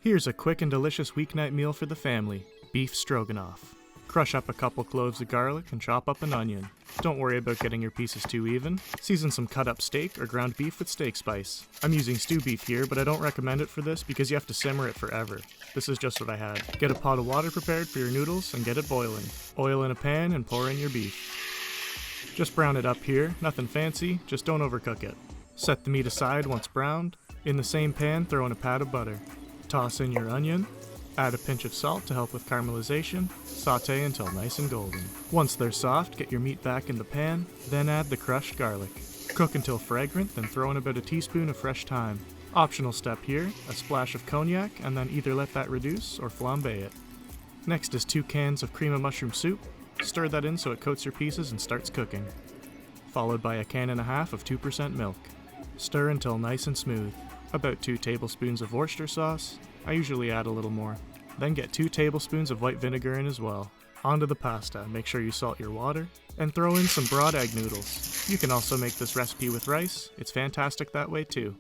Here's a quick and delicious weeknight meal for the family, beef stroganoff. Crush up a couple cloves of garlic and chop up an onion. Don't worry about getting your pieces too even. Season some cut up steak or ground beef with steak spice. I'm using stew beef here, but I don't recommend it for this because you have to simmer it forever. This is just what I had. Get a pot of water prepared for your noodles and get it boiling. Oil in a pan and pour in your beef. Just brown it up here, nothing fancy, just don't overcook it. Set the meat aside once browned. In the same pan, throw in a pat of butter. Toss in your onion. Add a pinch of salt to help with caramelization. Saute until nice and golden. Once they're soft, get your meat back in the pan, then add the crushed garlic. Cook until fragrant, then throw in about a teaspoon of fresh thyme. Optional step here, a splash of cognac, and then either let that reduce or flambe it. Next is 2 cans of cream of mushroom soup. Stir that in so it coats your pieces and starts cooking. Followed by a can and a half of 2% milk. Stir until nice and smooth. About 2 tablespoons of Worcestershire sauce. I usually add a little more. Then get 2 tablespoons of white vinegar in as well. Onto the pasta, make sure you salt your water, and throw in some broad egg noodles. You can also make this recipe with rice, it's fantastic that way too.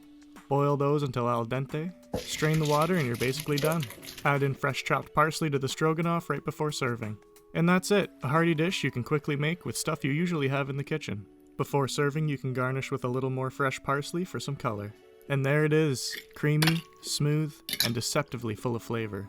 Boil those until al dente, strain the water and you're basically done. Add in fresh chopped parsley to the stroganoff right before serving. And that's it, a hearty dish you can quickly make with stuff you usually have in the kitchen. Before serving you can garnish with a little more fresh parsley for some color. And there it is, creamy, smooth, and deceptively full of flavor.